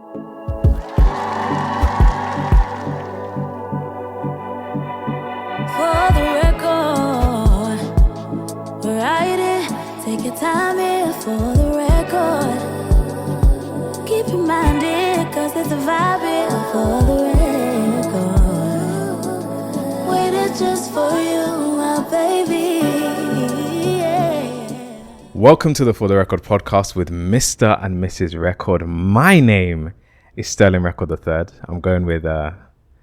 For the record, we're riding. Take your time here for the record. Keep your mind in, cause there's a vibe here for the record. Waited just for you, my baby. Yeah. Welcome to the For the Record podcast with Mr. and Mrs. Record. My name is Sterling Record III. I'm going with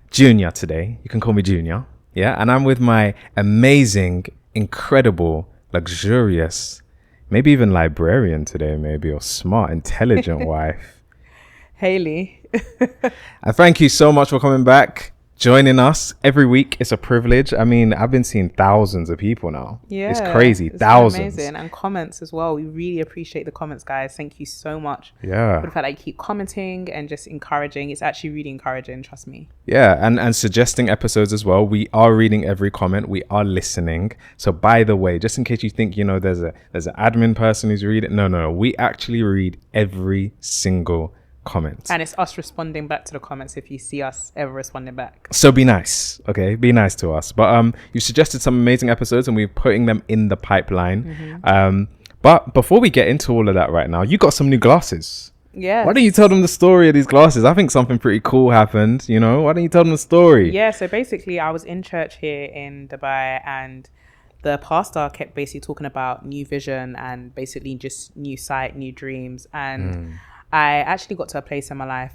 Junior today. You can call me Junior. Yeah, and I'm with my amazing, incredible, luxurious, maybe even librarian today, maybe, or smart, intelligent wife, Haley. And thank you so much for coming back, joining us every week. It's a privilege. I mean, I've been seeing thousands of people now. Yeah, it's crazy. It's Thousands. amazing. And comments as well. We really appreciate the comments, guys. Thank you so much Yeah. for the fact that you keep commenting and just encouraging. It's actually really encouraging, trust me. Yeah, and suggesting episodes as well. We are reading every comment. We are listening. So by the way, just in case you think, there's an admin person who's reading. No. We actually read every single comment. And it's us responding back to the comments if you see us ever responding back. So be nice, okay? Be nice to us. But you suggested some amazing episodes and we're putting them in the pipeline. But before we get into all of that right now, you got some new glasses. Yeah. Why don't you tell them the story of these glasses? I think something pretty cool happened, Why don't you tell them the story? Yeah, so basically I was in church here in Dubai and the pastor kept basically talking about new vision and basically just new sight, new dreams. And I actually got to a place in my life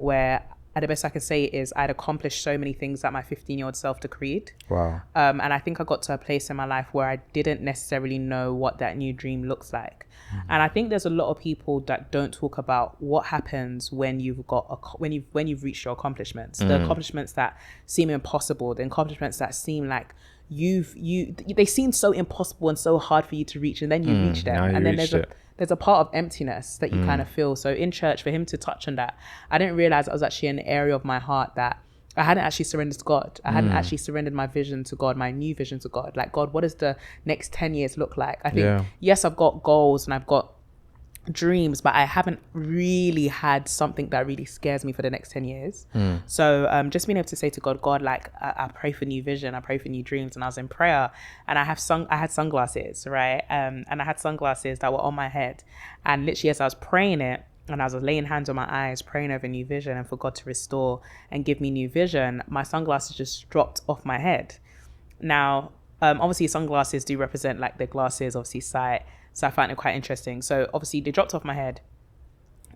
where the best I can say is I'd accomplished so many things that my 15-year-old self decreed. Wow. And I think I got to a place in my life where I didn't necessarily know what that new dream looks like. And I think there's a lot of people that don't talk about what happens when you've got when you've reached your accomplishments, the accomplishments that seem impossible, the accomplishments that seem like they seem so impossible and so hard for you to reach, and then you reach them, and then there's a part of emptiness that you kind of feel. So in church, for him to touch on that, I didn't realize it was actually an area of my heart that I hadn't actually surrendered to God. I hadn't actually surrendered my vision to God, my new vision to God. Like, God, what does the next 10 years look like? I think, yes, I've got goals and I've got dreams, but I haven't really had something that really scares me for the next 10 years. So just being able to say to God, like, I pray for new vision, I pray for new dreams. And I was in prayer and I had sunglasses, right? And I had sunglasses that were on my head. And literally as I was praying it, and I was laying hands on my eyes, praying over new vision and for God to restore and give me new vision, my sunglasses just dropped off my head. Now, obviously sunglasses do represent like the glasses, obviously sight. So I found it quite interesting. So obviously they dropped off my head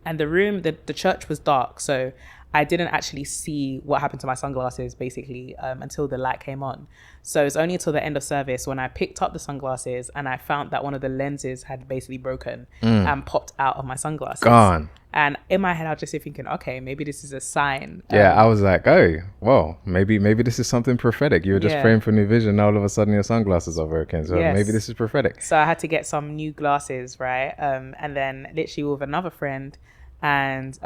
and the church was dark. So I didn't actually see what happened to my sunglasses basically until the light came on. So it's only until the end of service when I picked up the sunglasses and I found that one of the lenses had basically broken and popped out of my sunglasses. Gone. And in my head, I was just thinking, okay, maybe this is a sign. I was like, oh, well, maybe this is something prophetic. You were just praying for new vision. Now all of a sudden your sunglasses are broken. So maybe this is prophetic. So I had to get some new glasses, right? And then literally with another friend, and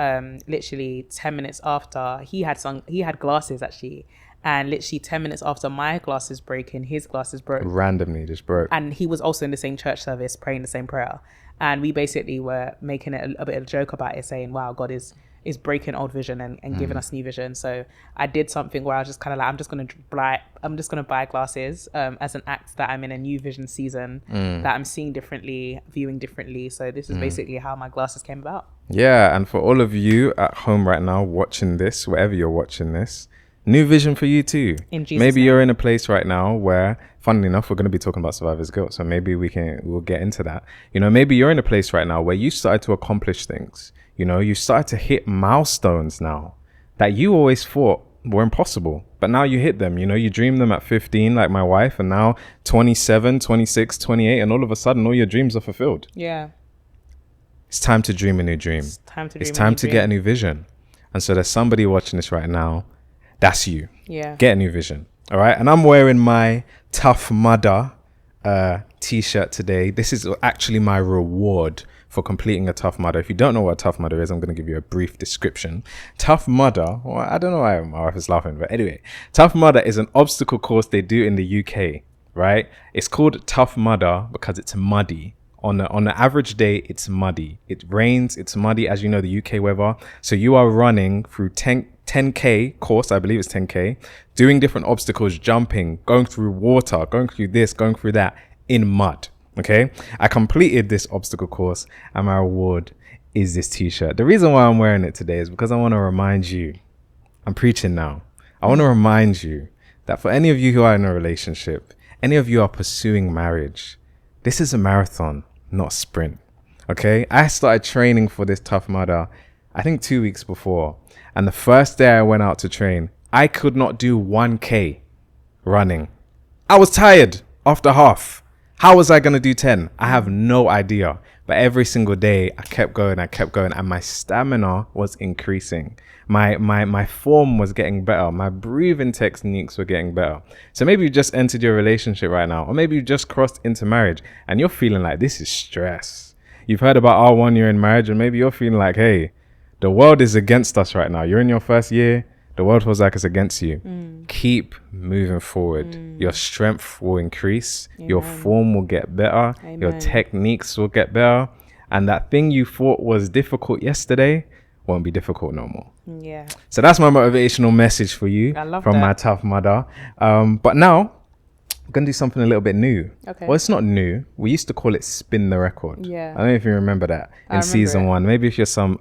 literally 10 minutes after he had glasses actually, and literally 10 minutes after my glasses breaking, his glasses broke randomly, just broke. And he was also in the same church service praying the same prayer, and we basically were making it a bit of a joke about it, saying, wow, God is breaking old vision and giving us new vision. So I did something where I was just kind of like, I'm just gonna buy glasses as an act that I'm in a new vision season, that I'm seeing differently, viewing differently. So this is basically how my glasses came about. Yeah, and for all of you at home right now watching this, wherever you're watching this, new vision for you too. In Jesus' maybe name. You're in a place right now where, funnily enough, we're going to be talking about survivor's guilt, so maybe we'll get into that. Maybe you're in a place right now where you started to accomplish things. You started to hit milestones now that you always thought were impossible, but now you hit them. You dreamed them at 15 like my wife, and now 27, 26, 28, and all of a sudden all your dreams are fulfilled. Yeah. It's time to dream a new dream. It's time to get a new vision. And so there's somebody watching this right now. That's you. Yeah. Get a new vision. All right. And I'm wearing my Tough Mudder t-shirt today. This is actually my reward for completing a Tough Mudder. If you don't know what a Tough Mudder is, I'm going to give you a brief description. Tough Mudder, well, I don't know why my wife is laughing, but anyway, Tough Mudder is an obstacle course they do in the UK, right? It's called Tough Mudder because it's muddy on the average day, it's muddy. It rains, it's muddy, as you know, the UK weather. So you are running through 10K course, I believe it's 10K, doing different obstacles, jumping, going through water, going through this, going through that in mud. Okay. I completed this obstacle course and my reward is this t-shirt. The reason why I'm wearing it today is because I want to remind you, I'm preaching now. I want to remind you that for any of you who are in a relationship, any of you are pursuing marriage, this is a marathon, not a sprint. Okay. I started training for this Tough Mudder, I think 2 weeks before. And the first day I went out to train, I could not do 1K running. I was tired after half. How was I going to do 10? I have no idea. But every single day I kept going, and my stamina was increasing. My form was getting better. My breathing techniques were getting better. So maybe you just entered your relationship right now, or maybe you just crossed into marriage and you're feeling like this is stress. You've heard about our 1 year in marriage, and maybe you're feeling like, hey, the world is against us right now. You're in your first year. The world feels like it's against you. Keep moving forward. Your strength will increase. Amen. Your form will get better. Amen. Your techniques will get better. And that thing you thought was difficult yesterday won't be difficult no more. Yeah. So that's my motivational message for you from my Tough Mudder. But now we're going to do something a little bit new. Okay. Well, it's not new. We used to call it Spin the Record. Yeah. I don't know if you remember that in season 1. Maybe if you're some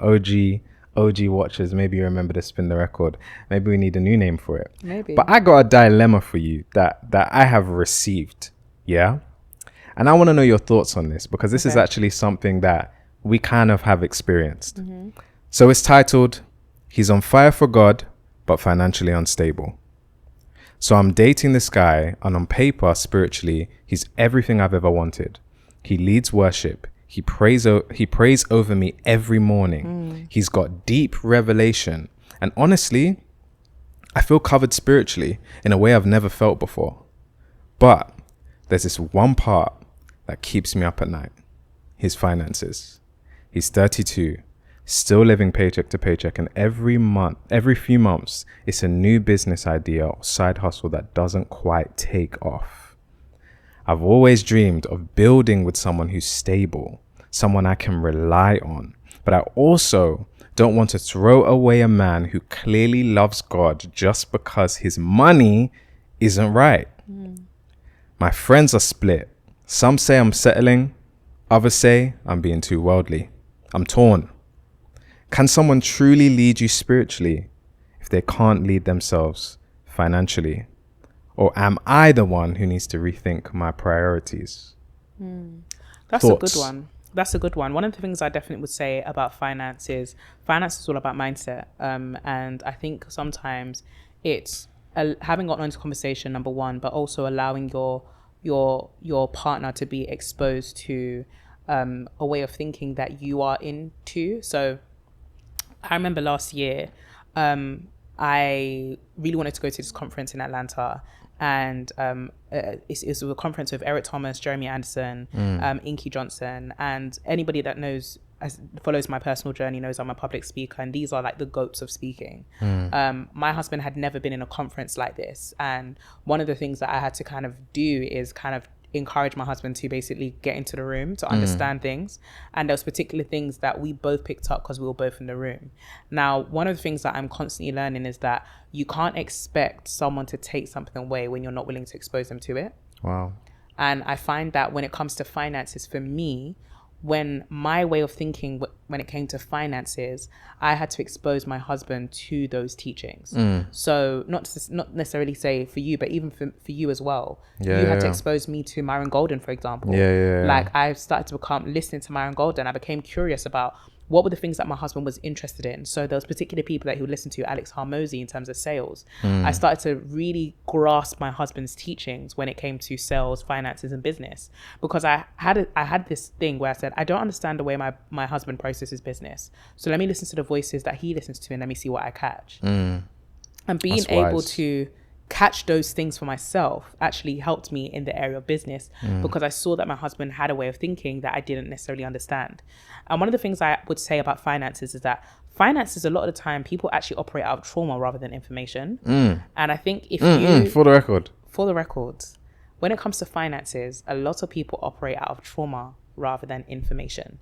OG watchers, maybe you remember the Spin the Record. Maybe we need a new name for it. Maybe. But I got a dilemma for you that I have received. Yeah. And I want to know your thoughts on this, because this is actually something that we kind of have experienced. So it's titled, He's on Fire for God, but financially unstable. So I'm dating this guy, and on paper, spiritually, he's everything I've ever wanted. He leads worship. He prays over me every morning. He's got deep revelation. And honestly, I feel covered spiritually in a way I've never felt before. But there's this one part that keeps me up at night. His finances. He's 32, still living paycheck to paycheck. And every few months, it's a new business idea or side hustle that doesn't quite take off. I've always dreamed of building with someone who's stable, someone I can rely on. But I also don't want to throw away a man who clearly loves God just because his money isn't right. My friends are split. Some say I'm settling. Others say I'm being too worldly. I'm torn. Can someone truly lead you spiritually if they can't lead themselves financially? Or am I the one who needs to rethink my priorities? That's Thoughts? A good one. That's a good one. One of the things I definitely would say about finance is all about mindset. And I think sometimes it's having an honest conversation, number one, but also allowing your partner to be exposed to a way of thinking that you are into. So I remember last year, I really wanted to go to this conference in Atlanta. And it's a conference with Eric Thomas, Jeremy Anderson, Inky Johnson, and anybody that follows my personal journey knows I'm a public speaker, and these are like the goats of speaking. My husband had never been in a conference like this, and one of the things that I had to kind of do is kind of encourage my husband to basically get into the room to understand things. And there was particular things that we both picked up because we were both in the room. Now, one of the things that I'm constantly learning is that you can't expect someone to take something away when you're not willing to expose them to it. Wow. And I find that when it comes to finances, for me, when my way of thinking, when it came to finances, I had to expose my husband to those teachings. So not necessarily say for you, but even for you as well. You had to expose me to Myron Golden, for example. Like I started to listening to Myron Golden. I became curious about what were the things that my husband was interested in. So there was particular people that he would listen to, Alex Harmozy in terms of sales. I started to really grasp my husband's teachings when it came to sales, finances, and business, because I had this thing where I said, I don't understand the way my husband processes business. So let me listen to the voices that he listens to and let me see what I catch. And being able to catch those things for myself actually helped me in the area of business, because I saw that my husband had a way of thinking that I didn't necessarily understand. And one of the things I would say about finances is that finances, a lot of the time, people actually operate out of trauma rather than information. And I think if you... For the record, when it comes to finances, a lot of people operate out of trauma rather than information.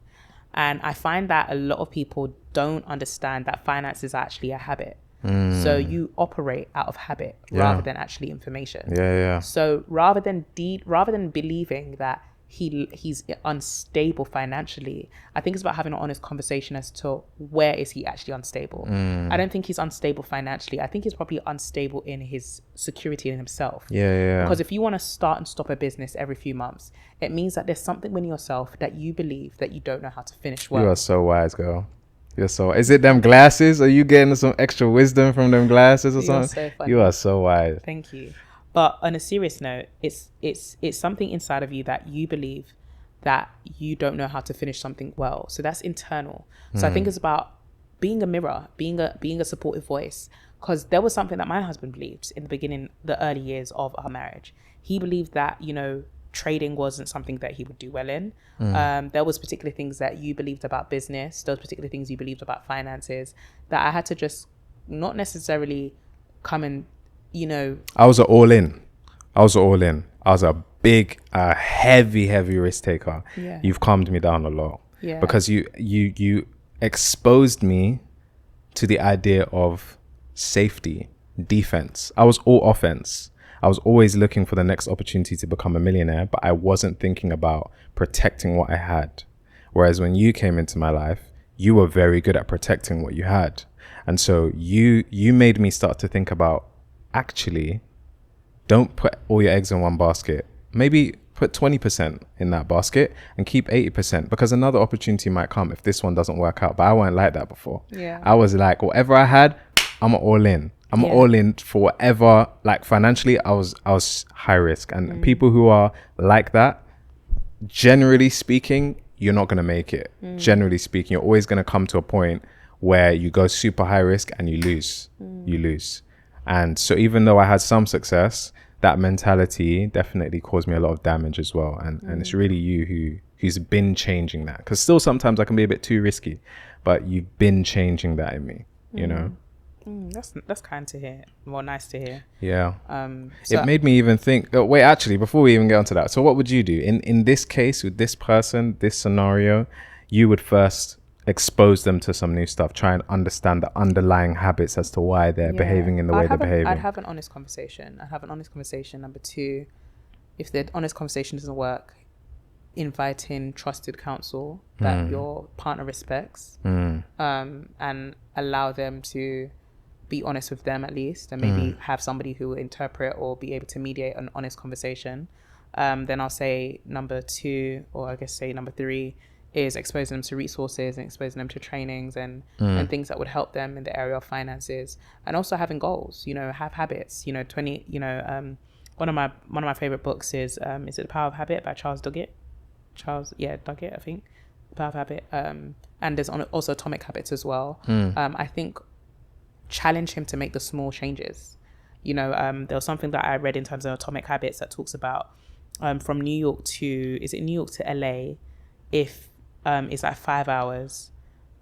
And I find that a lot of people don't understand that finance is actually a habit. So you operate out of habit rather than actually information. So rather than believing that he's unstable financially, I think it's about having an honest conversation as to where is he actually unstable. I don't think he's unstable financially. I think he's probably unstable in his security in himself. Because if you want to start and stop a business every few months, it means that there's something within yourself that you believe that you don't know how to finish well. You are so wise, girl. You're so. Is it them glasses? Are you getting some extra wisdom from them glasses or something? So funny. You are so wise. Thank you. But on a serious note, it's something inside of you that you believe that you don't know how to finish something well. So that's internal. So I think it's about being a mirror, being a supportive voice. Because there was something that my husband believed in the beginning, the early years of our marriage. He believed that, trading wasn't something that he would do well in. There was particular things that you believed about business. There was particular things you believed about finances that I had to just not necessarily come and, I was all in. I was a big, heavy risk taker. Yeah. You've calmed me down a lot. Yeah. Because you exposed me to the idea of safety, defense. I was all offense. I was always looking for the next opportunity to become a millionaire, but I wasn't thinking about protecting what I had. Whereas when you came into my life, you were very good at protecting what you had. And so you made me start to think about, actually, don't put all your eggs in one basket. Maybe put 20% in that basket and keep 80%, because another opportunity might come if this one doesn't work out. But I wasn't like that before. Yeah. I was like, whatever I had, I'm all in. I'm all in for whatever. Like financially, I was high risk. And people who are like that, generally speaking, you're not going to make it. Generally speaking, you're always going to come to a point where you go super high risk and you lose. You lose. And so even though I had some success, that mentality definitely caused me a lot of damage as well. And it's really you who's been changing that. Because still sometimes I can be a bit too risky, but you've been changing that in me, you know? That's kind to hear. Well, nice to hear. Yeah. So it made me even think, wait, actually, before we even get onto that, so what would you do? In this case, with this person, this scenario, you would first expose them to some new stuff, try and understand the underlying habits as to why they're behaving in the way they're behaving. I'd have an honest conversation. Number two, if the honest conversation doesn't work, invite in trusted counsel that your partner respects, and allow them to be honest with them at least, and maybe have somebody who will interpret or be able to mediate an honest conversation. Then I'll say number two, or I guess say number three, is exposing them to resources and exposing them to trainings and things that would help them in the area of finances, and also having goals. Have habits. 20. One of my favorite books is it The Power of Habit by Charles Duhigg? Duhigg, I think. The Power of Habit. And there's also Atomic Habits as well. I think challenge him to make the small changes. There was something that I read in terms of Atomic Habits that talks about from New York to LA, if it's like 5 hours,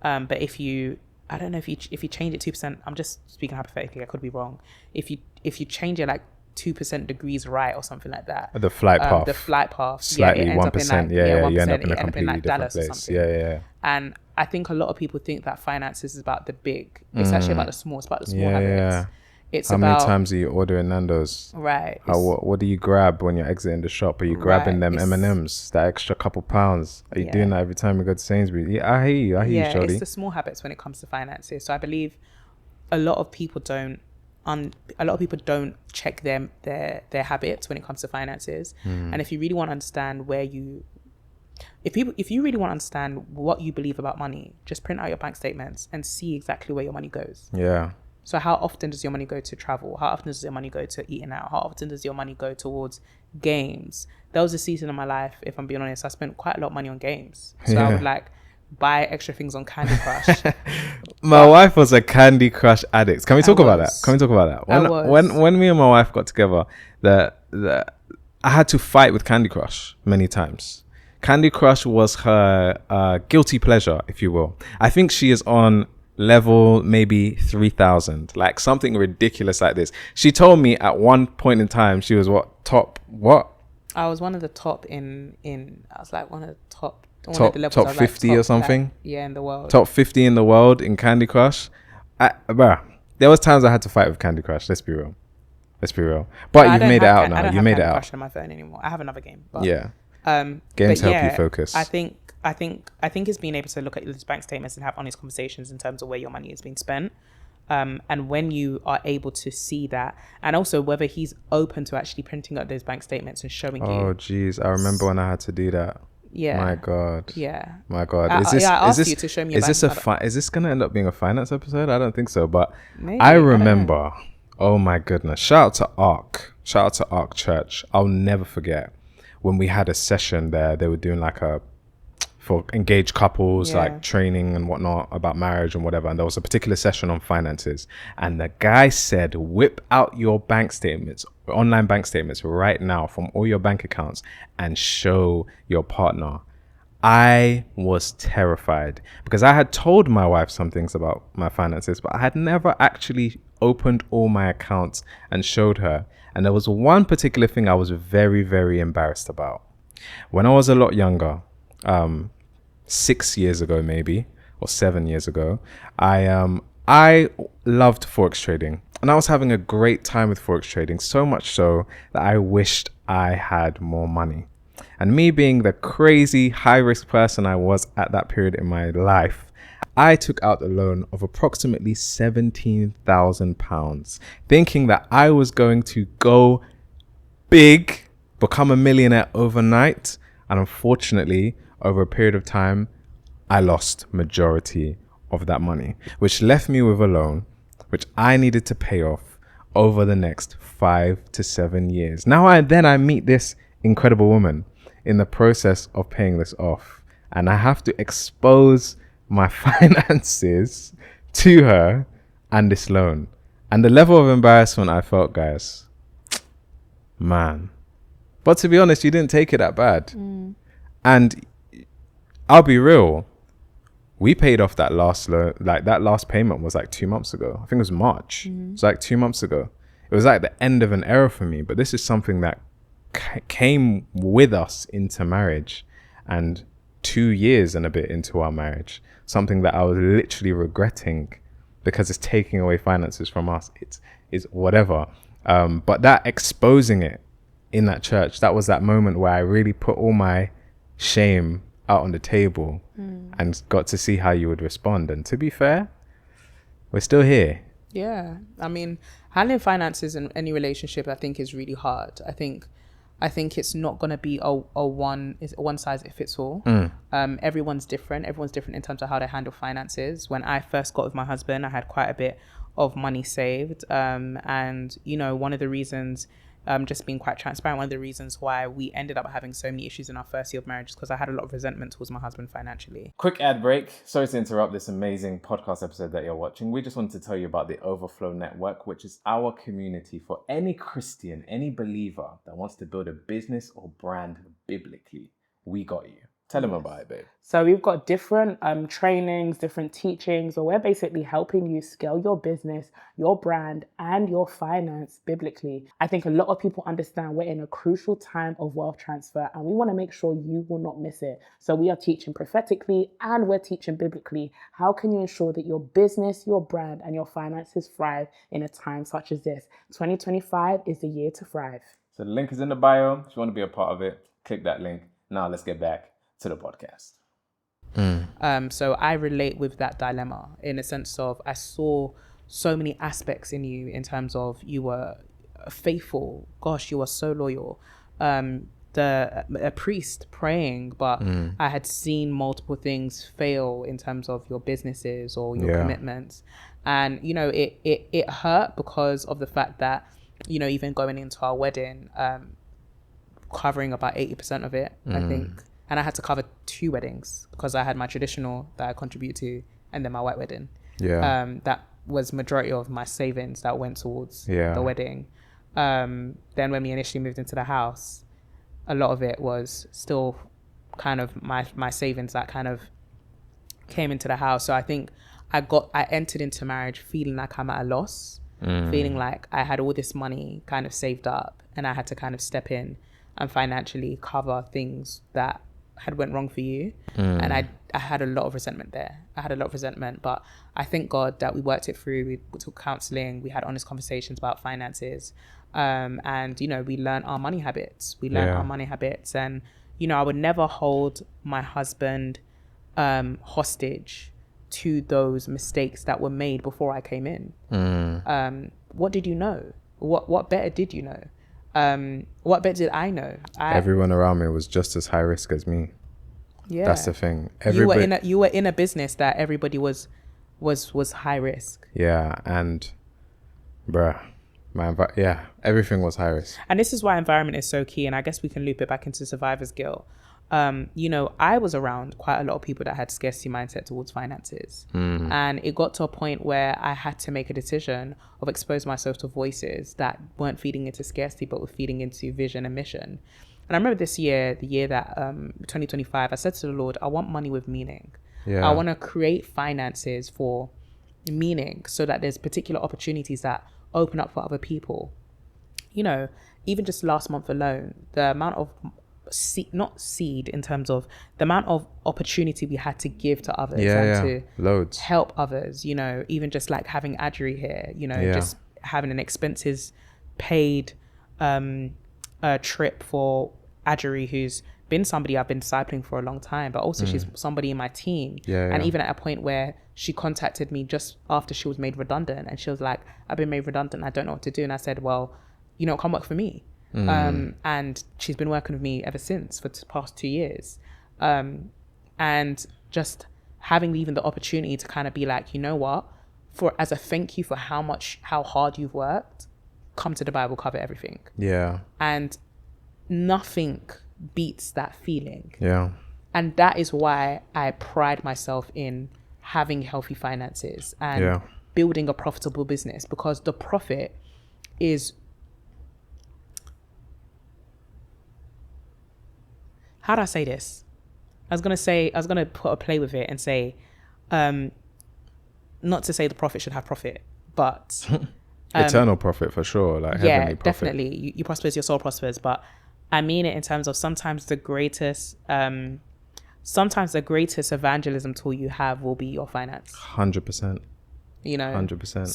but if you change it 2%, I'm just speaking hypothetically, I could be wrong, if you change it like 2% degrees right or something like that, the flight path slightly, it ends 1%, you end up in a completely different place. And I think a lot of people think that finances is about the big. It's actually about the small. It's about the small habits. It's how many times are you ordering Nando's? Right. What do you grab when you're exiting the shop? Are you grabbing them M&Ms, that extra couple pounds? Are you doing that every time you go to Sainsbury's? Yeah, I hear you, Shorty. It's the small habits when it comes to finances. So I believe a lot of people don't check their habits when it comes to finances. And if you really want to understand if you really want to understand what you believe about money, just print out your bank statements and see exactly where your money goes. Yeah. So how often does your money go to travel? How often does your money go to eating out? How often does your money go towards games? There was a season of my life, if I'm being honest, I spent quite a lot of money on games. So I would buy extra things on Candy Crush. My wife was a Candy Crush addict. Can we talk about that? When me and my wife got together, I had to fight with Candy Crush many times. Candy Crush was her guilty pleasure, if you will. I think she is on level maybe 3,000, like something ridiculous like this. She told me at one point in time she was top I was one of the top I was like one of the top top 50 or something. In the world. Top 50 in the world in Candy Crush. Bruh, there was times I had to fight with Candy Crush. Let's be real. But you've made it out now. You made it out. I don't have Candy Crush on my phone anymore. I have another game. But, yeah. Games help you focus. I think it's being able to look at these bank statements and have honest conversations in terms of where your money is being spent. And when you are able to see that, and also whether he's open to actually printing out those bank statements and showing you. Oh, geez. I remember when I had to do that. Yeah. My God. Yeah. My God. I asked you to show me. Is this going to end up being a finance episode? I don't think so. But maybe, I remember. Oh my goodness. Shout out to Ark. Shout out to Ark Church. I'll never forget when we had a session there. They were doing like for engaged couples, like training and whatnot about marriage and whatever. And there was a particular session on finances. And the guy said, whip out your bank statements, online bank statements right now from all your bank accounts and show your partner. I was terrified because I had told my wife some things about my finances, but I had never actually opened all my accounts and showed her. And there was one particular thing I was very, very embarrassed about. When I was a lot younger, 6 years ago maybe, or 7 years ago, I loved forex trading, and I was having a great time with forex trading, so much so that I wished I had more money. And me being the crazy high risk person I was at that period in my life, I took out a loan of approximately £17,000, thinking that I was going to go big, become a millionaire overnight. And unfortunately, over a period of time, I lost majority of that money, which left me with a loan, which I needed to pay off over the next 5 to 7 years. Now I meet this incredible woman in the process of paying this off, and I have to expose my finances to her and this loan. And the level of embarrassment I felt, guys, man. But to be honest, you didn't take it that bad. And I'll be real, we paid off that last loan, like that last payment was like 2 months ago. I think it was March. It was like 2 months ago. It was like the end of an era for me, but this is something that came with us into marriage, and 2 years and a bit into our marriage, something that I was literally regretting because it's taking away finances from us. It's whatever. But that exposing it in that church, that was that moment where I really put all my shame out on the table and got to see how you would respond. And to be fair, we're still here. Yeah. I mean, handling finances in any relationship, I think, is really hard. I think it's not going to be a one size fits all. Everyone's different. Everyone's different in terms of how they handle finances. When I first got with my husband, I had quite a bit of money saved. And, you know, one of the reasons, just being quite transparent, one of the reasons why we ended up having so many issues in our first year of marriage is because I had a lot of resentment towards my husband financially. Quick ad break. Sorry to interrupt this amazing podcast episode that you're watching. We just wanted to tell you about the OverFlow Network, which is our community for any Christian, any believer that wants to build a business or brand biblically. We got you. Tell them about it, babe. So we've got different trainings, different teachings, where we're basically helping you scale your business, your brand, and your finance biblically. I think a lot of people understand we're in a crucial time of wealth transfer, and we want to make sure you will not miss it. So we are teaching prophetically and we're teaching biblically. How can you ensure that your business, your brand, and your finances thrive in a time such as this? 2025 is the year to thrive. So the link is in the bio. If you want to be a part of it, click that link. Now let's get back to the podcast. So I relate with that dilemma in a sense of I saw so many aspects in you in terms of you were faithful. Gosh, you were so loyal. A priest praying, but I had seen multiple things fail in terms of your businesses or your commitments. And, you know, it hurt because of the fact that, you know, even going into our wedding, covering about 80% of it, I think. And I had to cover 2 weddings because I had my traditional that I contribute to and then my white wedding. That was majority of my savings that went towards the wedding. Then when we initially moved into the house, a lot of it was still kind of my savings that kind of came into the house. So I think I entered into marriage feeling like I'm at a loss, feeling like I had all this money kind of saved up and I had to kind of step in and financially cover things that had went wrong for you. And I had a lot of resentment there. But I thank God that we worked it through. We took counseling, we had honest conversations about finances, and you know, we learned our money habits. And you know, I would never hold my husband hostage to those mistakes that were made before I came in. What did you know? What better did you know? What better did I know? Everyone around me was just as high risk as me. Yeah, that's the thing. You were in a business that everybody was high risk. Yeah, and bruh, everything was high risk. And this is why environment is so key. And I guess we can loop it back into survivor's guilt. You know, I was around quite a lot of people that had scarcity mindset towards finances. And it got to a point where I had to make a decision of expose myself to voices that weren't feeding into scarcity, but were feeding into vision and mission. And I remember this year, the year that 2025, I said to the Lord, I want money with meaning. I want to create finances for meaning so that there's particular opportunities that open up for other people. You know, even just last month alone, the amount of not seed in terms of the amount of opportunity we had to give to others to loads help others, you know, even just like having Adri here, you know, just having an expenses paid trip for Adri, who's been somebody I've been discipling for a long time, but also she's somebody in my team. And even at a point where she contacted me just after she was made redundant, and she was like, I've been made redundant, I don't know what to do. And I said, well, you know, come work for me. And she's been working with me ever since for the past 2 years. And just having even the opportunity to kind of be like, you know what, as a thank you for how hard you've worked, come to Dubai, we'll cover everything. And nothing beats that feeling. And that is why I pride myself in having healthy finances and building a profitable business, because the profit is, how do I say this? I was gonna put a play with it and say, not to say the prophet should have profit, but eternal profit for sure, like heavenly profit. Definitely. You prosper as your soul prospers, but I mean it in terms of sometimes the greatest evangelism tool you have will be your finance. 100%. You know, 100%.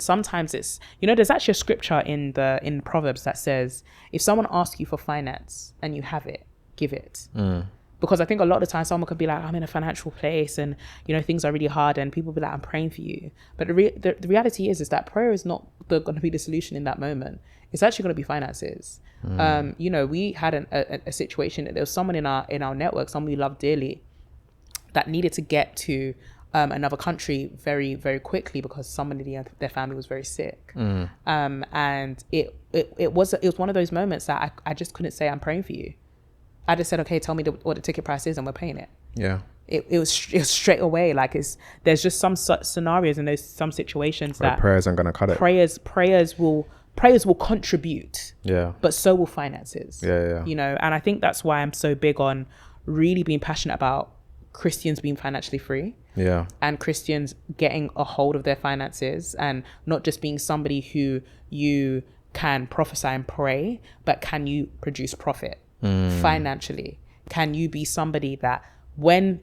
Sometimes it's, you know, there's actually a scripture in Proverbs that says, if someone asks you for finance and you have it, give it. Because I think a lot of the time someone could be like, I'm in a financial place and, you know, things are really hard, and people be like, I'm praying for you. But the reality is that prayer is not going to be the solution in that moment. It's actually going to be finances. You know, we had a situation that there was someone in our network, someone we love dearly, that needed to get to another country very, very quickly because somebody in their family was very sick. And it was one of those moments that I just couldn't say, I'm praying for you. I just said, okay, tell me what the ticket price is and we're paying it. It was straight away. Like, there's just some scenarios and there's some situations where that prayers aren't going to cut it. Prayers will contribute. But so will finances. You know, and I think that's why I'm so big on really being passionate about Christians being financially free. And Christians getting a hold of their finances, and not just being somebody who you can prophesy and pray, but can you produce profit financially? Can you be somebody that when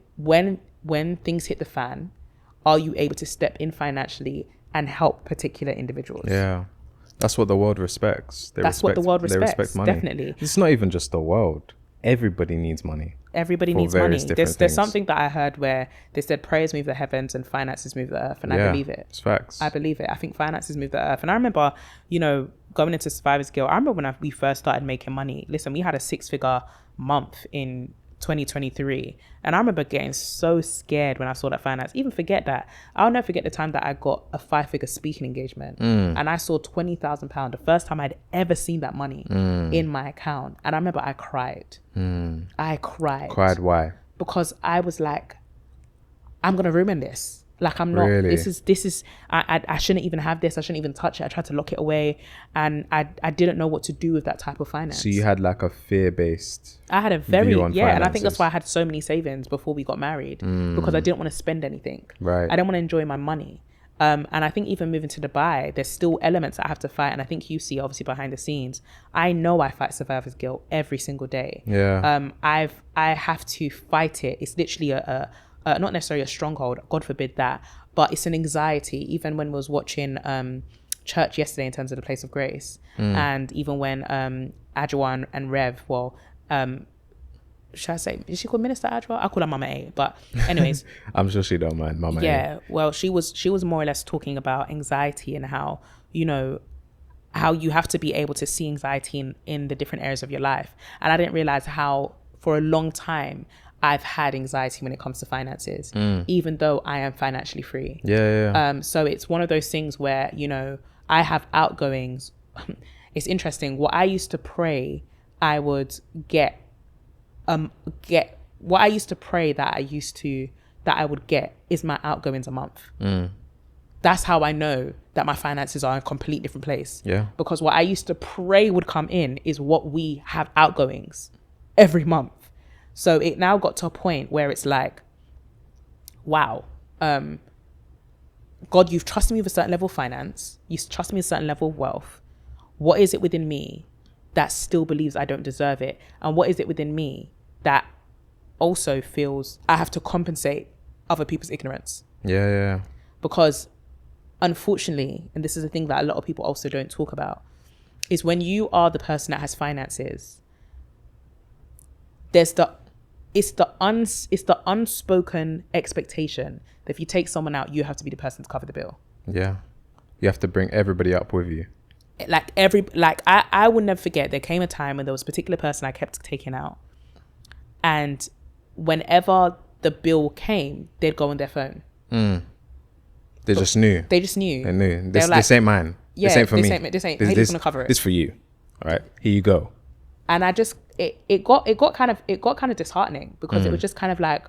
things hit the fan, are you able to step in financially and help particular individuals? That's what the world respects. They respect money. Definitely. It's not even just the world. Everybody needs money. Everybody needs money. There's something that I heard where they said prayers move the heavens and finances move the earth, and I believe it. It's facts. I believe it. I think finances move the earth. And I remember, you know, going into Survivor's Guild, I remember when we first started making money. Listen, we had a 6-figure month in 2023, and I remember getting so scared when I saw that finance. Even forget that, I'll never forget the time that I got a 5-figure speaking engagement, and I saw £20,000, the first time I'd ever seen that money in my account. And I remember I cried. I cried. Why? Because I was like, I'm gonna ruin this. Like, I'm not, really? this is, I shouldn't even have this. I shouldn't even touch it. I tried to lock it away, and I didn't know what to do with that type of finance. So you had like a fear-based I had a very, view on finances. And I think that's why I had so many savings before we got married, because I didn't want to spend anything. Right. I didn't want to enjoy my money. And I think even moving to Dubai, there's still elements I have to fight. And I think you see, obviously, behind the scenes, I know I fight survivor's guilt every single day. Yeah. I have to fight it. It's literally a not necessarily a stronghold, God forbid that, but it's an anxiety. Even when we was watching church yesterday in terms of the place of grace, and even when Adjoa and Rev, should I say, is she called Minister Adjoa? I call her Mama A, but anyways. I'm sure she don't mind Mama A. Yeah, well, she was more or less talking about anxiety and how, you know, how you have to be able to see anxiety in the different areas of your life. And I didn't realize how for a long time I've had anxiety when it comes to finances, even though I am financially free. Yeah. So it's one of those things where, you know, I have outgoings. It's interesting. What I used to pray I would get what I used to pray that I would get is my outgoings a month. That's how I know that my finances are in a complete different place. Yeah. Because what I used to pray would come in is what we have outgoings every month. So it now got to a point where it's like, wow, God, you've trusted me with a certain level of finance. You've trusted me with a certain level of wealth. What is it within me that still believes I don't deserve it? And what is it within me that also feels I have to compensate other people's ignorance? Yeah. Because unfortunately, and this is a thing that a lot of people also don't talk about, is when you are the person that has finances, it's the unspoken expectation that if you take someone out, you have to be the person to cover the bill. Yeah. You have to bring everybody up with you. I will never forget, there came a time when there was a particular person I kept taking out, and whenever the bill came, they'd go on their phone. They just knew. They knew. This ain't mine. Yeah, this ain't for me. This ain't. He's gonna cover it. This for you. All right, here you go. And I just it got kind of disheartening, because it was just kind of like,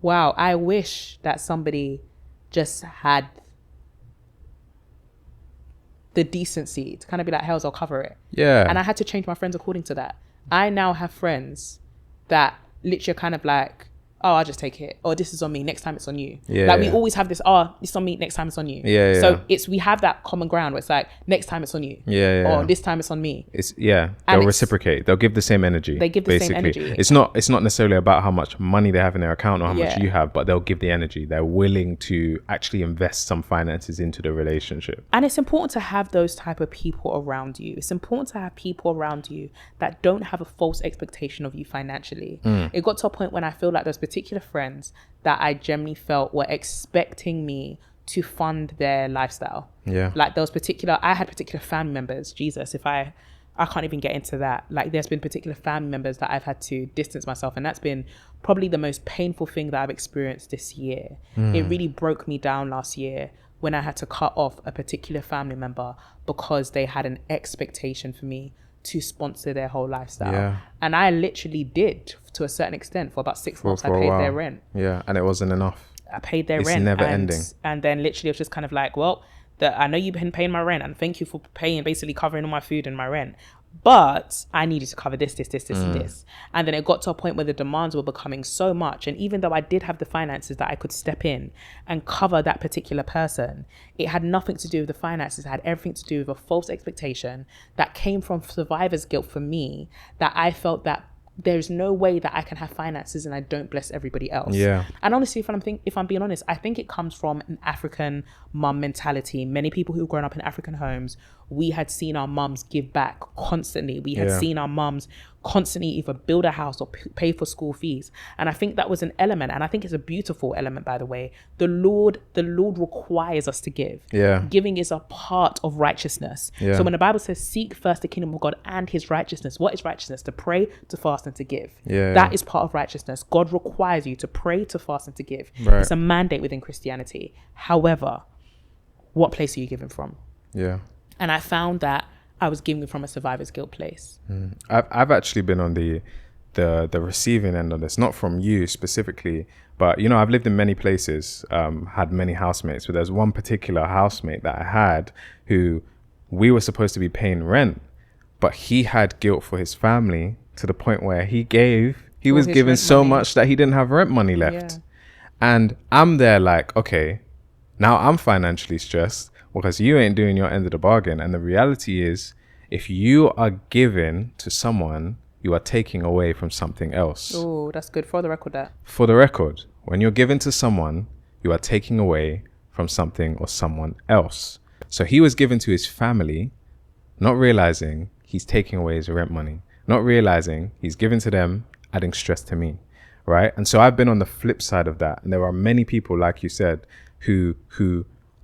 wow, I wish that somebody just had the decency to kind of be like, hells, I'll cover it. Yeah. And I had to change my friends according to that. I now have friends that literally are kind of like, oh, I'll just take it. Or this is on me. Next time it's on you. Yeah. We always have this, it's on me. Next time it's on you. Yeah. So we have that common ground where it's like, next time it's on you. Yeah. Or this time it's on me. They'll reciprocate. They'll give the same energy. They give the same energy. It's not necessarily about how much money they have in their account or how much Yeah. you have, but they'll give the energy. They're willing to actually invest some finances into the relationship. And it's important to have those type of people around you. It's important to have people around you that don't have a false expectation of you financially. It got to a point when I feel like those particular friends that I generally felt were expecting me to fund their lifestyle. Yeah. Like I had particular family members, Jesus, I can't even get into that. Like there's been particular family members that I've had to distance myself. And that's been probably the most painful thing that I've experienced this year. It really broke me down last year when I had to cut off a particular family member because they had an expectation for me to sponsor their whole lifestyle. Yeah. And I literally did, to a certain extent, for about 6 months. I paid their rent. Yeah, and it wasn't enough. I paid their rent. It's never ending. And then literally it was just kind of like, well, I know you've been paying my rent, and thank you for paying, basically covering all my food and my rent, but I needed to cover this, and this. And then it got to a point where the demands were becoming so much. And even though I did have the finances that I could step in and cover that particular person, it had nothing to do with the finances. It had everything to do with a false expectation that came from survivor's guilt for me, that I felt that there's no way that I can have finances and I don't bless everybody else. Yeah. And honestly, if I'm being honest, I think it comes from an African mum mentality. Many people who've grown up in African homes, we had seen our mums give back constantly. We had seen our mums constantly either build a house or pay for school fees. And I think that was an element, and I think it's a beautiful element, by the way. The Lord requires us to give. Yeah. Giving is a part of righteousness. Yeah. So when the Bible says, seek first the kingdom of God and his righteousness, what is righteousness? To pray, to fast, and to give. Yeah. That is part of righteousness. God requires you to pray, to fast, and to give. Right. It's a mandate within Christianity. However, what place are you giving from? Yeah. And I found that I was giving from a survivor's guilt place. I've actually been on the receiving end of this, not from you specifically, but I've lived in many places, had many housemates, but there's one particular housemate that I had who we were supposed to be paying rent, but he had guilt for his family to the point where he was given so much that he didn't have rent money left. Yeah. And I'm there like, okay, Now I'm financially stressed because you ain't doing your end of the bargain. And the reality is, if you are giving to someone, you are taking away from something else. Oh, that's good. For the record, that. For the record, when you're giving to someone, you are taking away from something or someone else. So he was given to his family, not realizing he's taking away his rent money, not realizing he's given to them, adding stress to me, right? And so I've been on the flip side of that. And there are many people, like you said, who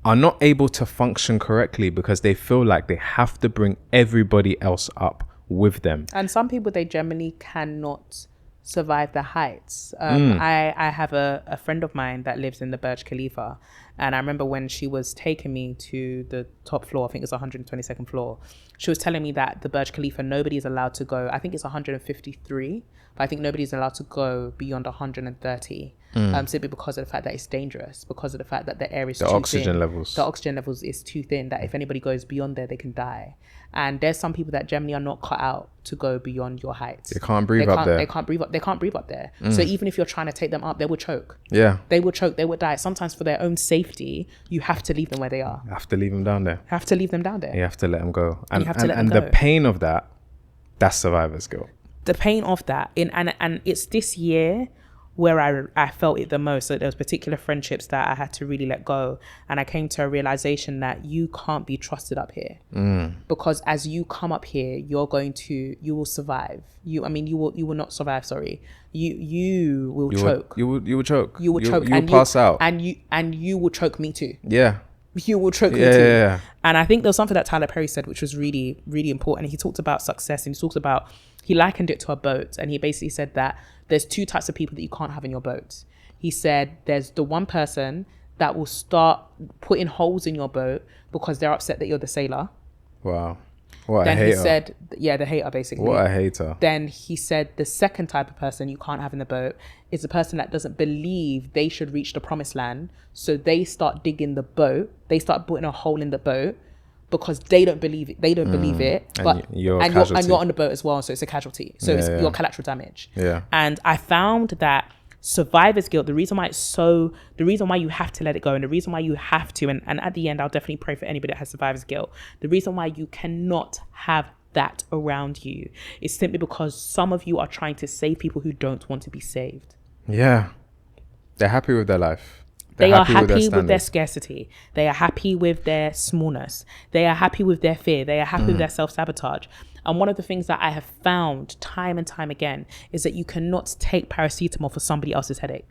are not able to function correctly because they feel like they have to bring everybody else up with them. And some people, they generally cannot survive the heights. I have a friend of mine that lives in the Burj Khalifa, and I remember when she was taking me to the top floor, I think it's 122nd floor, she was telling me that the Burj Khalifa, nobody is allowed to go, I think it's 153, but I think nobody's allowed to go beyond 130, simply because of the fact that it's dangerous, because of the fact that the air is too thin. The oxygen levels is too thin, that if anybody goes beyond there, they can die. And there's some people that generally are not cut out to go beyond your heights. They can't breathe up there. They can't breathe up there. So even if you're trying to take them up, they will choke. Yeah. They will choke. They will die. Sometimes for their own safety, you have to leave them where they are. You have to leave them down there. You have to leave them down there. You have to let them go. And go. The pain of that, that's survivor's guilt. The pain of that. And it's this year where I felt it the most. So there was particular friendships that I had to really let go, and I came to a realization that you can't be trusted up here, because as you come up here, you will survive. You will not survive. Sorry, you will choke. You will choke. You will choke. You will pass out. And you will choke me too. Yeah. You will choke me too. Yeah. And I think there was something that Tyler Perry said, which was really, really important. He talked about success, and he likened it to a boat. And he basically said that there's two types of people that you can't have in your boat. He said there's the one person that will start putting holes in your boat because they're upset that you're the sailor. Wow. What then a hater. He said, the hater basically. What a hater. Then he said the second type of person you can't have in the boat is the person that doesn't believe they should reach the promised land. So they start digging the boat. They start putting a hole in the boat because they don't believe it. They don't believe it. But you're you're on the boat as well. So it's a casualty. So it's your collateral damage. Yeah. And I found that survivor's guilt, the reason why you have to let it go, and the reason why you have to, and at the end, I'll definitely pray for anybody that has survivor's guilt. The reason why you cannot have that around you is simply because some of you are trying to save people who don't want to be saved. Yeah. They're happy with their life. They are happy with their scarcity. They are happy with their smallness. They are happy with their fear. They are happy with their self-sabotage. And one of the things that I have found time and time again is that you cannot take paracetamol for somebody else's headache.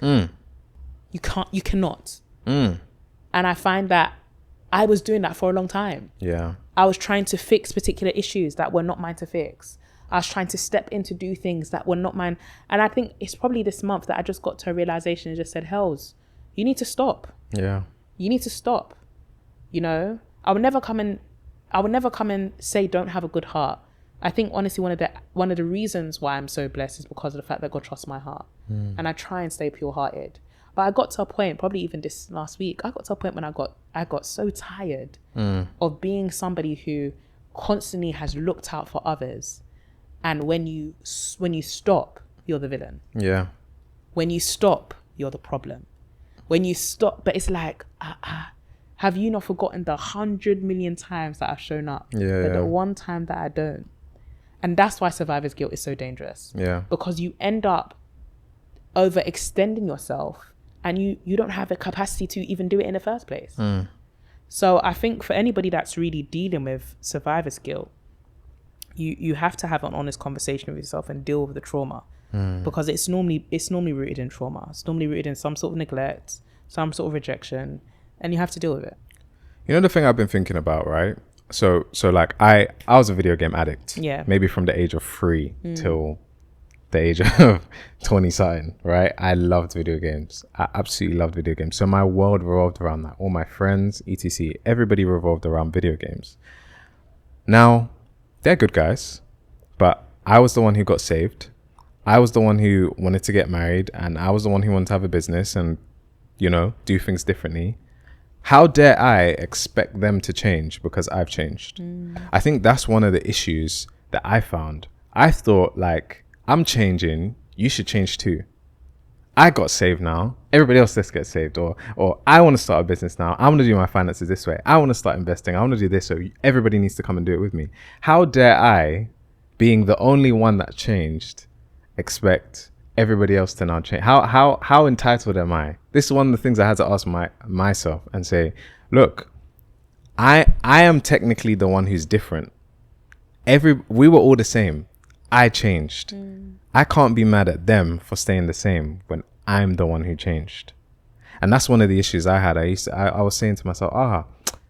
You cannot. And I find that I was doing that for a long time. Yeah. I was trying to fix particular issues that were not mine to fix. I was trying to step in to do things that were not mine. And I think it's probably this month that I just got to a realization and just said, Hells, you need to stop. Yeah. You need to stop. I would never come and say don't have a good heart. I think honestly one of the reasons why I'm so blessed is because of the fact that God trusts my heart. And I try and stay pure-hearted. But I got to a point, probably even this last week, I got to a point when I got so tired of being somebody who constantly has looked out for others. And when you stop, you're the villain. Yeah. When you stop, you're the problem. When you stop, but it's like, have you not forgotten the 100 million times that I've shown up? Yeah. But the one time that I don't. And that's why survivor's guilt is so dangerous. Yeah. Because you end up overextending yourself and you don't have the capacity to even do it in the first place. So I think for anybody that's really dealing with survivor's guilt, you have to have an honest conversation with yourself and deal with the trauma. Because it's normally rooted in trauma. It's normally rooted in some sort of neglect, some sort of rejection, and you have to deal with it. You know the thing I've been thinking about, right? So like I was a video game addict. Yeah. Maybe from the age of 3 till the age of 20 something, right? I loved video games. I absolutely loved video games. So my world revolved around that. All my friends, etc. Everybody revolved around video games. Now, they're good guys, but I was the one who got saved. I was the one who wanted to get married, and I was the one who wanted to have a business and, do things differently. How dare I expect them to change because I've changed? I think that's one of the issues that I found. I thought, like, I'm changing, you should change too. I got saved now. Everybody else just gets saved. Or I want to start a business now. I want to do my finances this way. I want to start investing. I want to do this. So everybody needs to come and do it with me. How dare I, being the only one that changed, expect everybody else to now change? How entitled am I? This is one of the things I had to ask myself and say, look, I am technically the one who's different. We were all the same. I changed. I can't be mad at them for staying the same when I'm the one who changed. And that's one of the issues I had. I was saying to myself,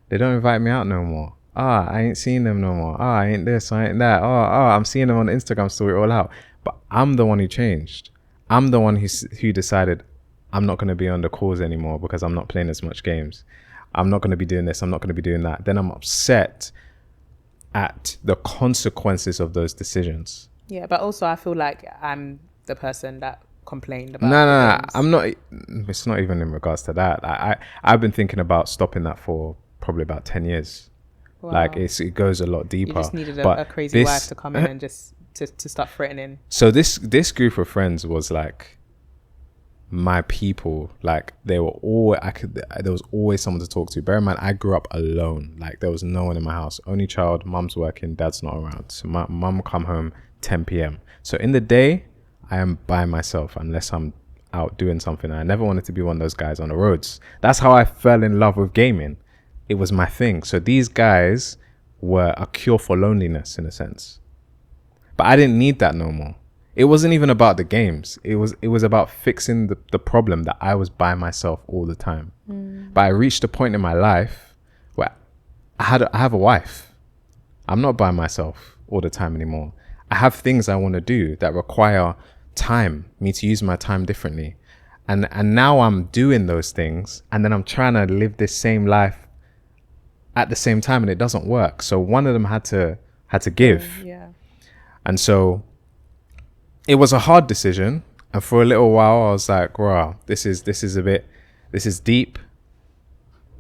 they don't invite me out no more. I ain't seeing them no more. I ain't this, I ain't that. I'm seeing them on Instagram story all out. But I'm the one who changed. I'm the one who decided I'm not going to be on the calls anymore because I'm not playing as much games. I'm not going to be doing this. I'm not going to be doing that. Then I'm upset at the consequences of those decisions. Yeah, but also I feel like I'm the person that complained about. No, I'm not. It's not even in regards to that. I've been thinking about stopping that for probably about 10 years. Wow. Like it goes a lot deeper. You just needed a crazy wife to come in and just to start threatening. So this group of friends was like my people. Like they were all there was always someone to talk to. Bear in mind, I grew up alone. Like there was no one in my house. Only child. Mum's working. Dad's not around. So my mum come home 10 p.m. So in the day, I am by myself unless I'm out doing something. I never wanted to be one of those guys on the roads. That's how I fell in love with gaming. It was my thing. So these guys were a cure for loneliness in a sense. But I didn't need that no more. It wasn't even about the games. It was about fixing the problem that I was by myself all the time. But I reached a point in my life where I have a wife. I'm not by myself all the time anymore. I have things I want to do that require time, me to use my time differently. And now I'm doing those things and then I'm trying to live this same life at the same time and it doesn't work. So one of them had to give. Yeah. And so it was a hard decision. And for a little while I was like, wow, this is deep.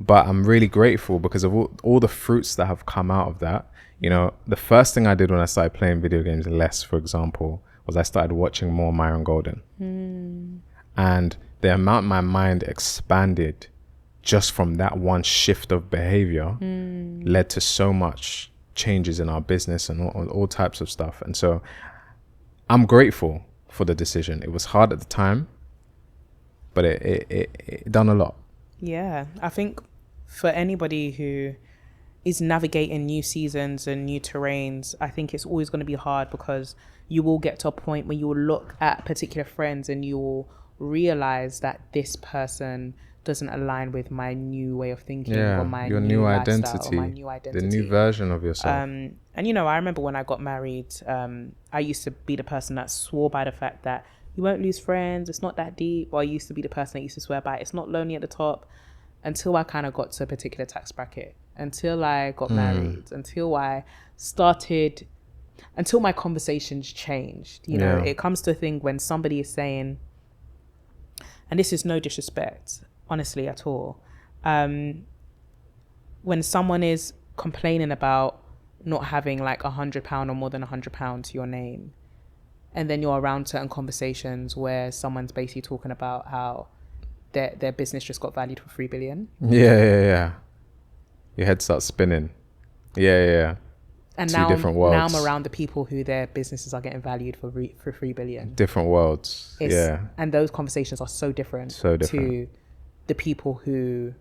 But I'm really grateful because of all the fruits that have come out of that. You know, the first thing I did when I started playing video games less, for example, was I started watching more Myron Golden. And the amount my mind expanded just from that one shift of behavior led to so much changes in our business and all types of stuff. And so I'm grateful for the decision. It was hard at the time, but it done a lot. Yeah, I think for anybody who is navigating new seasons and new terrains, I think it's always going to be hard because you will get to a point where you will look at particular friends and you will realize that this person doesn't align with my new way of thinking or my new identity, or my new identity, the new version of yourself. And you know, I remember when I got married, I used to be the person that swore by the fact that you won't lose friends, it's not that deep. Or I used to be the person that used to swear by it's not lonely at the top, until I kind of got to a particular tax bracket, until I got married, until my conversations changed. You know, it comes to a thing when somebody is saying, and this is no disrespect, honestly, at all. When someone is complaining about not having like £100 or more than £100 to your name, and then you're around certain conversations where someone's basically talking about how their business just got valued for 3 billion. Yeah. Your head starts spinning. Yeah. And Two different worlds. Now I'm around the people who their businesses are getting valued for 3 billion. Different worlds. And those conversations are so different to the people who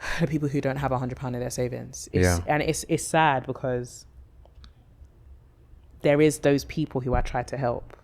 don't have £100 in their savings. And it's sad because there is those people who I try to help.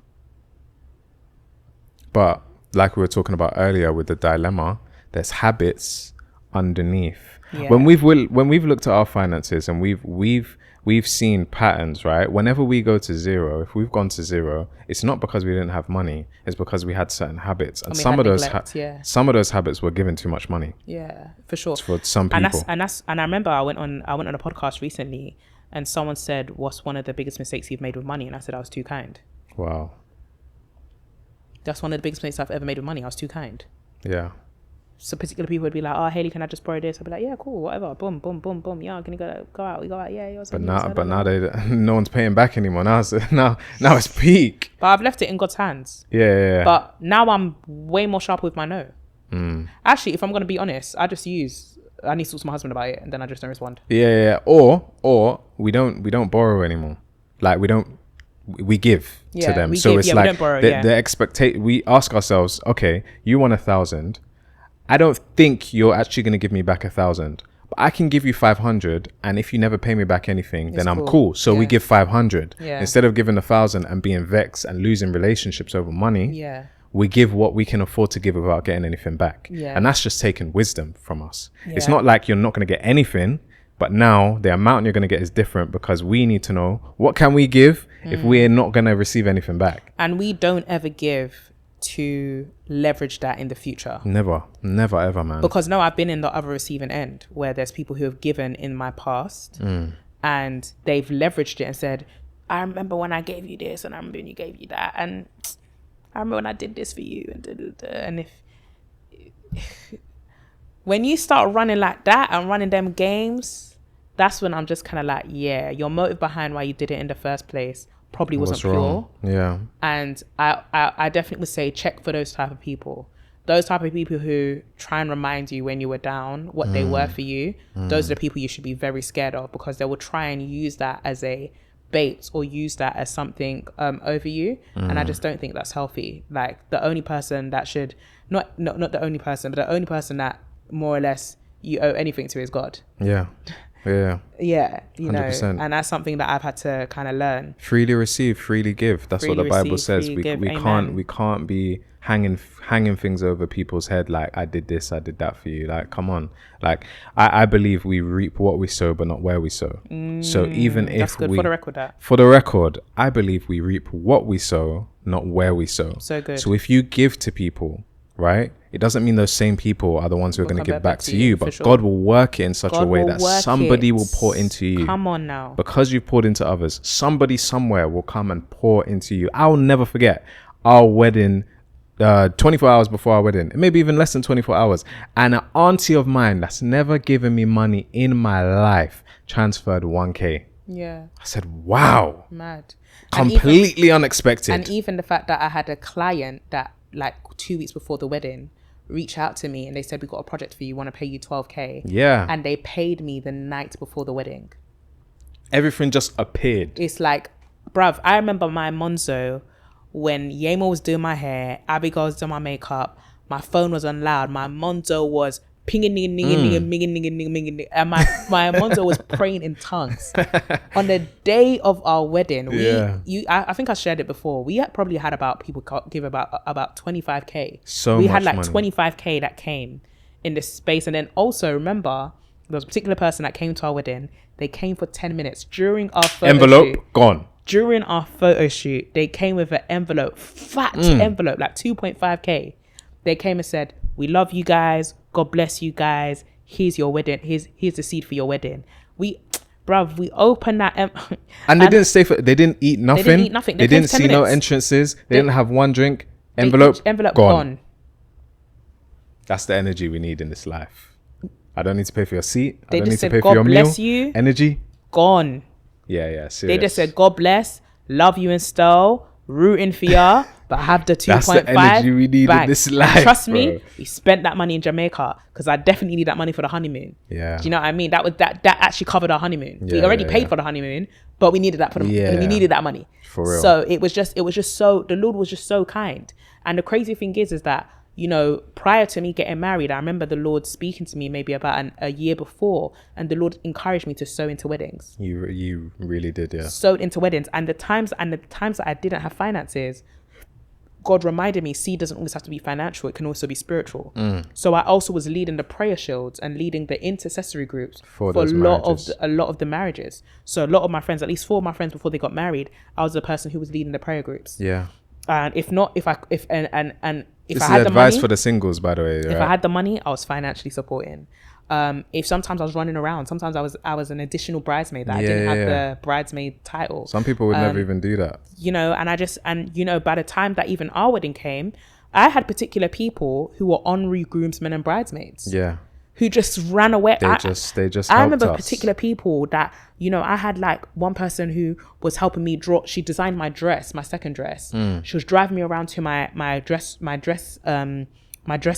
But like we were talking about earlier with the dilemma, there's habits underneath. When we've looked at our finances and we've seen patterns, right? Whenever we go to zero, if we've gone to zero, it's not because we didn't have money, it's because we had certain habits, and some of those habits were given too much money. Yeah, for sure. For some people. And I remember I went on a podcast recently and someone said, what's one of the biggest mistakes you've made with money? And I said, I was too kind. Wow. That's one of the biggest mistakes I've ever made with money. I was too kind. Yeah. so particular people would be like, oh, Hayley, can I just borrow this? I'd be like, yeah, cool, whatever. Boom, boom, boom, boom. Yeah, can you go out? We go out. Yeah, but now no one's paying back anymore. Now it's peak. But I've left it in God's hands. Yeah. But now I'm way more sharp with my no. Actually, if I'm gonna be honest, I need to talk to my husband about it, and then I just don't respond. Yeah. Or we don't borrow anymore. Like we give to them. So it's like we don't borrow, the expectation. We ask ourselves, okay, you want 1,000. I don't think you're actually going to give me back 1,000, but I can give you 500. And if you never pay me back anything, then I'm cool. So we give 500 instead of giving 1,000 and being vexed and losing relationships over money. Yeah. We give what we can afford to give without getting anything back. Yeah. And that's just taking wisdom from us. Yeah. It's not like you're not going to get anything, but now the amount you're going to get is different because we need to know what can we give if we're not going to receive anything back. And we don't ever give to leverage that in the future. Never ever, man. Because no, I've been in the other receiving end where there's people who have given in my past and they've leveraged it and said, I remember when I gave you this and I remember when you gave you that and I remember when I did this for you and if when you start running like that and running them games, that's when I'm just kind of like, yeah, your motive behind why you did it in the first place probably wasn't pure. Yeah. And I definitely would say check for those type of people. Those type of people who try and remind you when you were down what they were for you. Those are the people you should be very scared of because they will try and use that as a bait or use that as something over you. And I just don't think that's healthy. Like the only person that should not the only person, but the only person that more or less you owe anything to is God. Yeah, you 100%. know, and that's something that I've had to kind of learn. Freely receive, freely give. That's what the Bible says. We can't be hanging things over people's head like I did this, I did that for you. Like, come on. Like I believe we reap what we sow but not where we sow. So even if that's good for the record. For the record, I believe we reap what we sow, not where we sow. So good. So if you give to people, right, it doesn't mean those same people are the ones who are going to give back to you, but sure. God will work it in such a way that somebody will pour into you. Come on now. Because you've poured into others, somebody somewhere will come and pour into you. I'll never forget our wedding, 24 hours before our wedding, maybe even less than 24 hours. And an auntie of mine that's never given me money in my life transferred 1K. Yeah. I said, wow. Mad. Completely unexpected. And even the fact that I had a client that like 2 weeks before the wedding reach out to me and they said, we got a project for you, want to pay you 12K. Yeah. And they paid me the night before the wedding. Everything just appeared. It's like, bruv, I remember my Monzo when Yemo was doing my hair, Abigail was doing my makeup, my phone was on loud, my Monzo was pinging, and my Monzo was praying in tongues. On the day of our wedding, I think I shared it before. We had probably had about people give about 25K. We had like money. 25K that came in this space. And then also remember, there was a particular person that came to our wedding. They came for 10 minutes during our photo envelope shoot. Gone. During our photo shoot, they came with an envelope, fat envelope, like 2.5K. They came and said, we love you guys. God bless you guys. Here's your wedding. Here's the seed for your wedding. We opened that. And they didn't stay for, they didn't eat nothing. They didn't eat nothing. They didn't see no entrances. They didn't have one drink. Envelope gone. That's the energy we need in this life. I don't need to pay for your seat. I don't need to pay for your meal. God bless you. Energy. Gone. Yeah, serious. They just said, God bless, love you and still, rooting for ya, but have the 2.5. That's the energy we need in this life. Trust me, we spent that money in Jamaica because I definitely need that money for the honeymoon. Yeah. Do you know what I mean? That actually covered our honeymoon. We already paid for the honeymoon, but we needed that for we needed that money. For real. So it was just so, the Lord was just so kind. And the crazy thing is that, you know, prior to me getting married, I remember the Lord speaking to me maybe about a year before, and the Lord encouraged me to sow into weddings. You really did, yeah. Sowed into weddings, and the times that I didn't have finances, God reminded me, seed doesn't always have to be financial; it can also be spiritual. So I also was leading the prayer shields and leading the intercessory groups for a lot of the marriages. So a lot of my friends, at least 4 of my friends before they got married, I was the person who was leading the prayer groups. Yeah. And if I this had is the advice money, for the singles, by the way. If I had the money, I was financially supporting. If sometimes I was running around, sometimes I was an additional bridesmaid that I didn't have the bridesmaid title. Some people would never even do that. You know, and by the time that even our wedding came, I had particular people who were honorary groomsmen and bridesmaids. Yeah. Who just ran away. They just I helped remember us. particular people that, you know, I had like one person who was helping me draw. She designed my dress, my second dress. She was driving me around to my dress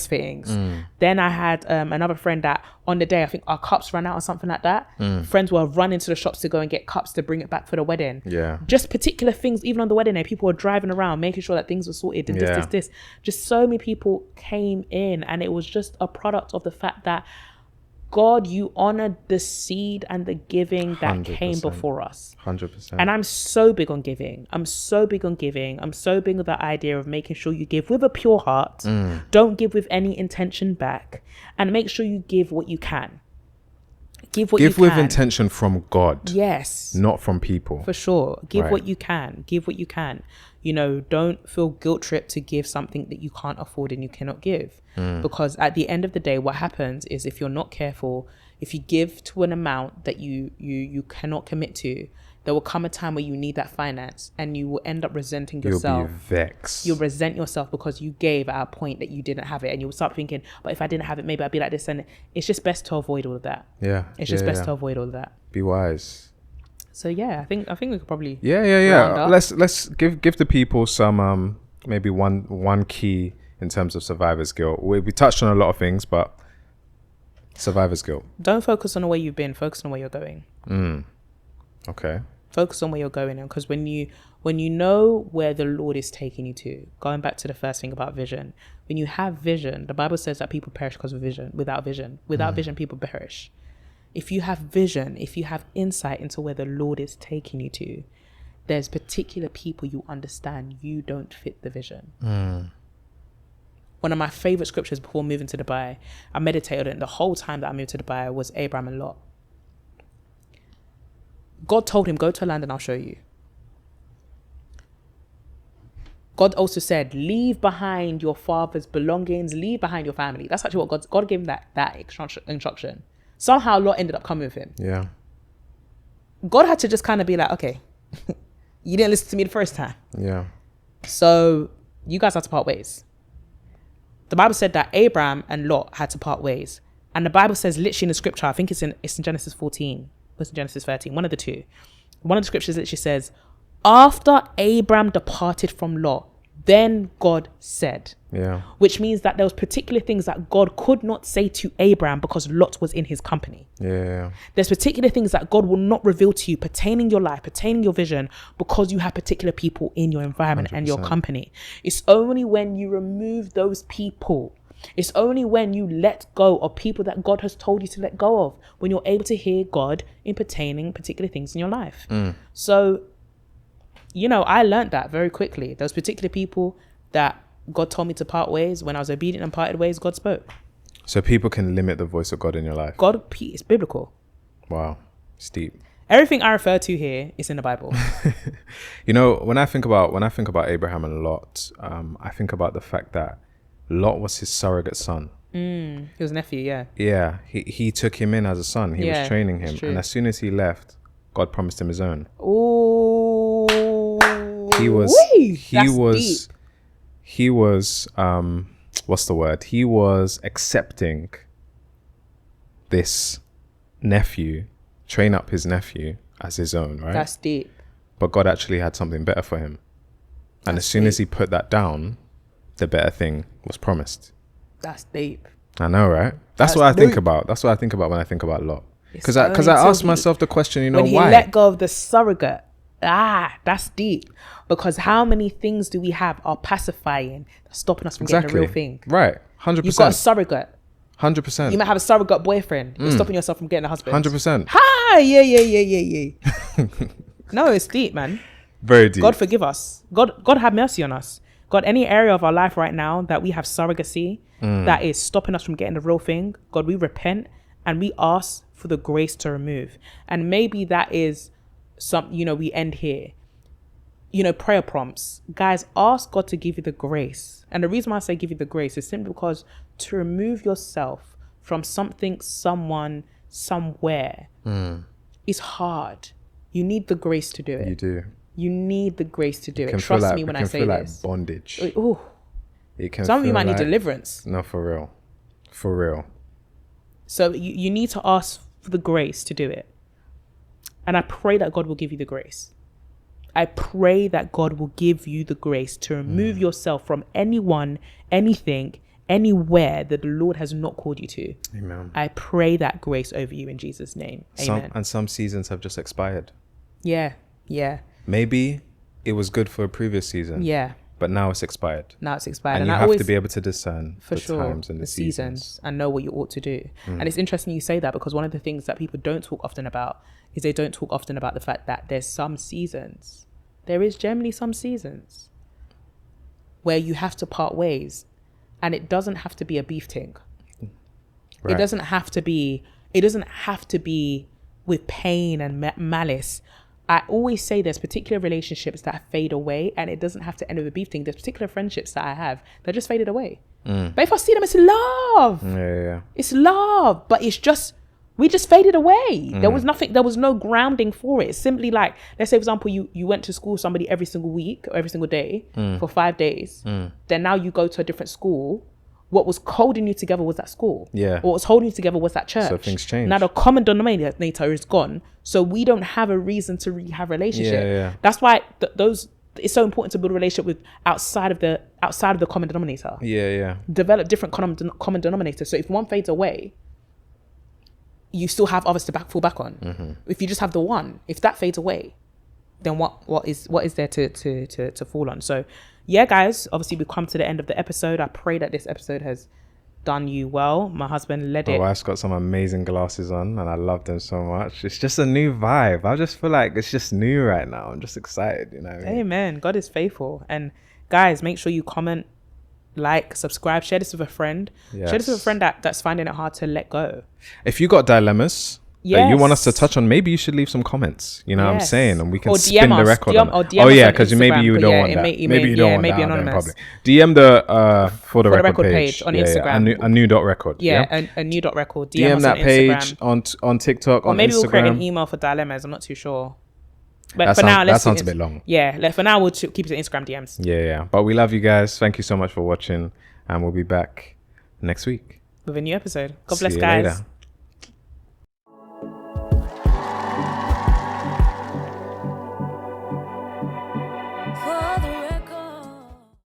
fittings. Then I had another friend that on the day, I think our cups ran out or something like that. Friends were running to the shops to go and get cups to bring it back for the wedding. Yeah. Just particular things, even on the wedding day, people were driving around, making sure that things were sorted and this. Just so many people came in, and it was just a product of the fact that God, you honored the seed and the giving that 100%. came before us. 100%. And I'm so big on giving. I'm so big on the idea of making sure you give with a pure heart. Don't give with any intention back. And make sure you give what you can. Give what you can. Give with intention from God. Yes. Not from people. For sure. Give Right. what you can. Give what you can. You know, don't feel guilt tripped to give something that you can't afford and you cannot give. Because at the end of the day, what happens is if you're not careful, if you give to an amount that you cannot commit to, there will come a time where you need that finance and you will end up resenting yourself. You'll be vexed. You'll resent yourself because you gave at a point that you didn't have it, and you'll start thinking, but if I didn't have it, maybe I'd be like this. And it's just best to avoid all of that. Yeah. It's just best to avoid all of that. Be wise. So yeah, I think we could probably Yeah. Let's give the people some maybe one key in terms of survivor's guilt. We touched on a lot of things, but survivor's guilt. Don't focus on where you've been. Focus on where you're going. Okay. Focus on where you're going, because when you know where the Lord is taking you to, going back to the first thing about vision, when you have vision, the Bible says that people perish because of vision. Without vision, people perish. If you have vision, if you have insight into where the Lord is taking you to, there's particular people you understand you don't fit the vision. One of my favorite scriptures before moving to Dubai, I meditated on it the whole time that I moved to Dubai, was Abraham and Lot. God told him, go to a land and I'll show you. God also said, leave behind your father's belongings, leave behind your family. That's actually what God gave him that instruction. Somehow Lot ended up coming with him. Yeah. God had to just kind of be like, okay, you didn't listen to me the first time. Yeah. So you guys have to part ways. The Bible said that Abraham and Lot had to part ways. And the Bible says literally in the scripture, I think it's in Genesis 14, or it's in Genesis 13, one of the two. One of the scriptures literally says, after Abraham departed from Lot, then God said. Yeah. Which means that there was particular things that God could not say to Abraham because Lot was in his company. Yeah. There's particular things that God will not reveal to you pertaining your life, pertaining your vision, because you have particular people in your environment 100%. And your company. It's only when you remove those people, it's only when you let go of people that God has told you to let go of, when you're able to hear God in pertaining particular things in your life. So, you know, I learned that very quickly. Those particular people that God told me to part ways, when I was obedient and parted ways, God spoke. So people can limit the voice of God in your life. God is biblical. Wow. It's deep. Everything I refer to here is in the Bible. You know, when I think about Abraham and Lot, I think about the fact that Lot was his surrogate son. He was nephew, yeah. Yeah, he took him in as a son. He was training him, and as soon as he left, God promised him his own. Ooh, he was what's the word? He was accepting this nephew, train up his nephew as his own, right? That's deep. But God actually had something better for him, and as soon as he put that down, the better thing was promised. That's deep. I know, right? That's what I think about. That's what I think about when I think about Lot. Because I asked myself the question, you know, when why? When he let go of the surrogate, that's deep. Because how many things do we have are pacifying, stopping us from getting the real thing? Right, 100%. You've got a surrogate. 100%. You might have a surrogate boyfriend. You're stopping yourself from getting a husband. 100%. Hi, yeah. No, it's deep, man. Very deep. God forgive us. God have mercy on us. God, any area of our life right now that we have surrogacy that is stopping us from getting the real thing, God, we repent and we ask for the grace to remove. And maybe that is we end here. Prayer prompts. Guys, ask God to give you the grace. And the reason why I say give you the grace is simply because to remove yourself from something, someone, somewhere is hard. You need the grace to do it. You do. You need the grace to do it. Trust me when I say this. Like bondage. Ooh, It can Some of you feel might need like- deliverance. No, for real. For real. So you need to ask for the grace to do it. And I pray that God will give you the grace. I pray that God will give you the grace to remove yourself from anyone, anything, anywhere that the Lord has not called you to. Amen. I pray that grace over you in Jesus' name. Amen. Some seasons have just expired. Yeah. Maybe it was good for a previous season. Yeah. But now it's expired. Now it's expired. And you I have always, to be able to discern for the sure, times and the seasons. and know what you ought to do. And it's interesting you say that, because one of the things that people don't talk often about is they don't talk often about the fact that there's some seasons. There is generally some seasons where you have to part ways, and it doesn't have to be a beef ting. Right. It doesn't have to be with pain and malice. I always say there's particular relationships that fade away, and it doesn't have to end with a beef thing. There's particular friendships that I have that just faded away. But if I see them, it's love. Yeah. It's love, but we just faded away. There was nothing, there was no grounding for it. It's simply like, let's say, for example, you went to school with somebody every single week or every single day for 5 days. Then now you go to a different school. What was holding you together was that school. Yeah. What was holding you together was that church. So things change. Now the common denominator is gone. So we don't have a reason to really have a relationship. Yeah. That's why it's so important to build a relationship with outside of the common denominator. Yeah. Develop different common denominators. So if one fades away, you still have others to fall back on. If you just have the one, if that fades away, then what is there to fall on? So yeah, guys, obviously we've come to the end of the episode. I pray that this episode has done you well. My husband led it. My wife's got some amazing glasses on, and I love them so much. It's just a new vibe. I just feel like it's just new right now. I'm just excited, you know. Amen. God is faithful. And guys, make sure you comment, like, subscribe, share this with a friend. Yes. Share this with a friend that's finding it hard to let go. If you got dilemmas that you want us to Yes. touch on, maybe you should leave some comments. You know what I'm Yes. sayand we can Or spin DM the us. record DM on or it. DM Oh us yeah, on because maybe Instagram, you but don't yeah, want it that. may- it Maybe may- you don't yeah, want maybe that out there in anonymous. public. DM the for the record page on Instagram. A new dot record. Yeah, a new dot record. DM DM us that on page Instagram. on TikTok, Or on maybe Instagram. we'll create an email for dilemmas. I'm not too sure. But That for now, sounds- let's that sounds a bit long. Yeah, for now we'll keep it to Instagram DMs. Yeah. But we love you guys. Thank you so much for watching, and we'll be back next week. With a new episode. God See bless, you guys. later.